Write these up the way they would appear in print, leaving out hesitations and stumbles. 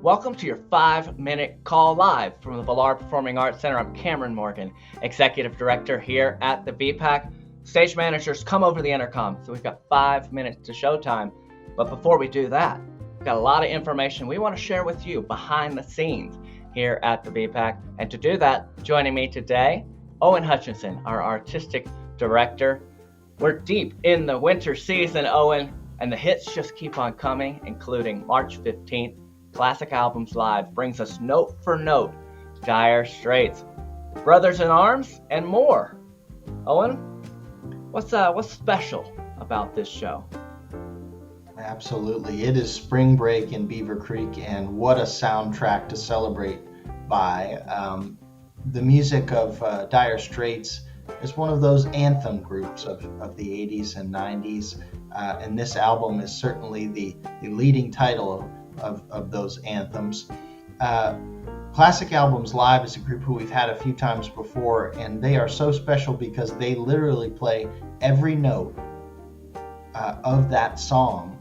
Welcome to your 5-minute call live from the Villar Performing Arts Center. I'm Cameron Morgan, Executive Director here at the VPAC. Stage managers, come over the intercom. So we've got 5 minutes to showtime. But before we do that, we've got a lot of information we want to share with you behind the scenes here at the VPAC. And to do that, joining me today, Owen Hutchinson, our Artistic Director. We're deep in the winter season, Owen, and the hits just keep on coming, including March 15th. Classic Albums Live brings us note for note Dire Straits, Brothers in Arms, and more. Owen, what's special about this show? Absolutely. It is spring break in Beaver Creek, and what a soundtrack to celebrate by. The music of Dire Straits is one of those anthem groups of the 80s and 90s, and this album is certainly the leading title of those anthems. Classic Albums Live is a group who we've had a few times before, and they are so special because they literally play every note of that song,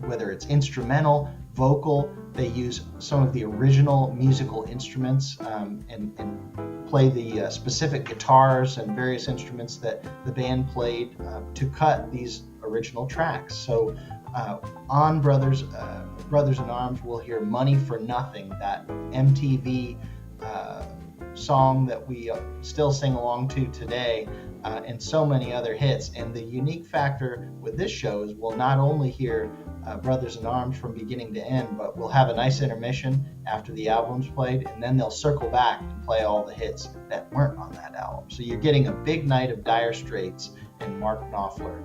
whether it's instrumental, vocal. They use some of the original musical instruments and play the specific guitars and various instruments that the band played to cut these original tracks. So on Brothers in Arms, we'll hear Money for Nothing, that MTV song that we still sing along to today, and so many other hits. And the unique factor with this show is we'll not only hear Brothers in Arms from beginning to end, but we'll have a nice intermission after the album's played, and then they'll circle back and play all the hits that weren't on that album. So you're getting a big night of Dire Straits and Mark Knopfler,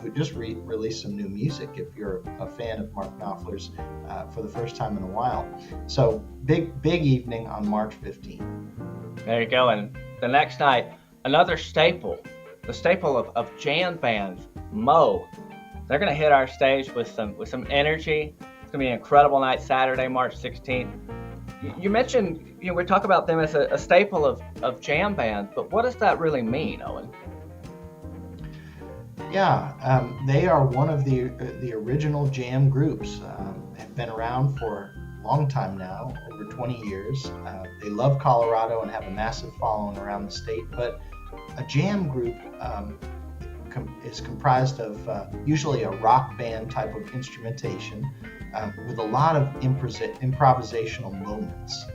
who just released some new music, if you're a fan of Mark Knopfler's, for the first time in a while. So big evening on March 15th. There you go. And the next night, another staple, the staple of jam bands, Mo. They're going to hit our stage with some energy. It's going to be an incredible night, Saturday, March 16th. You mentioned, we talk about them as a staple of jam bands, but what does that really mean, Owen? Yeah, they are one of the original jam groups. Have been around for a long time now, over 20 years. They love Colorado and have a massive following around the state. But a jam group is comprised of usually a rock band type of instrumentation with a lot of improvisational moments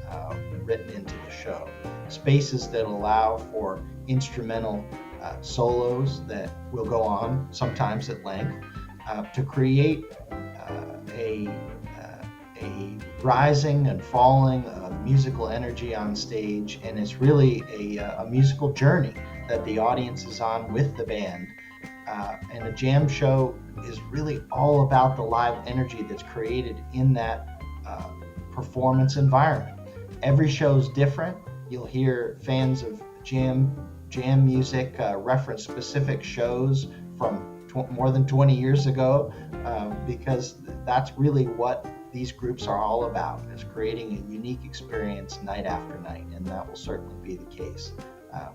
written into the show. Spaces that allow for instrumental solos that will go on sometimes at length to create a rising and falling musical energy on stage, and it's really a musical journey that the audience is on with the band. And a jam show is really all about the live energy that's created in that performance environment. Every show is different. You'll hear fans of jam music reference specific shows from more than 20 years ago, because that's really what these groups are all about, is creating a unique experience night after night, and that will certainly be the case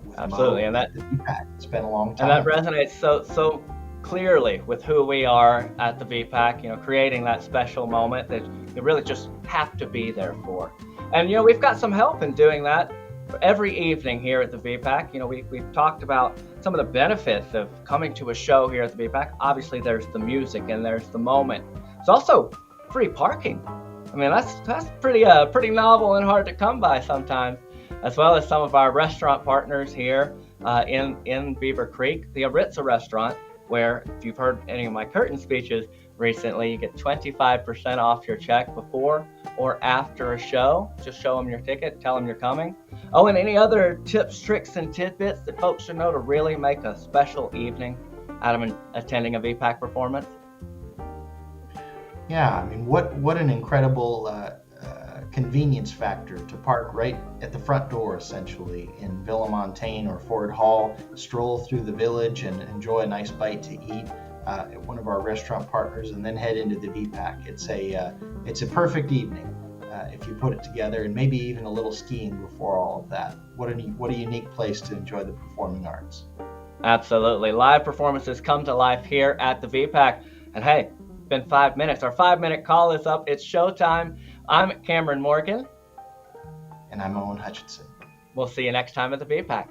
with Absolutely. Mo And that the VPAC. It's been a long time. and that resonates so clearly with who we are at the VPAC, creating that special moment that you really just have to be there for. And we've got some help in doing that every evening here at the VPAC. We've talked about some of the benefits of coming to a show here at the VPAC. Obviously, there's the music and there's the moment. It's also free parking. I mean, that's pretty novel and hard to come by sometimes, as well as some of our restaurant partners here in Beaver Creek, the Aritza restaurant, where if you've heard any of my curtain speeches recently, you get 25% off your check before or after a show. Just show them your ticket, tell them you're coming. Oh, and any other tips, tricks, and tidbits that folks should know to really make a special evening out of attending a VPAC performance? Yeah, I mean, what an incredible convenience factor to park right at the front door, essentially, in Villamontagne or Ford Hall, stroll through the village and enjoy a nice bite to eat at one of our restaurant partners, and then head into the VPAC. It's a perfect evening if you put it together, and maybe even a little skiing before all of that. What a unique place to enjoy the performing arts. Absolutely. Live performances come to life here at the VPAC. And hey, been 5 minutes. Our 5-minute call is up. It's showtime. I'm Cameron Morgan. And I'm Owen Hutchinson. We'll see you next time at the VPAC.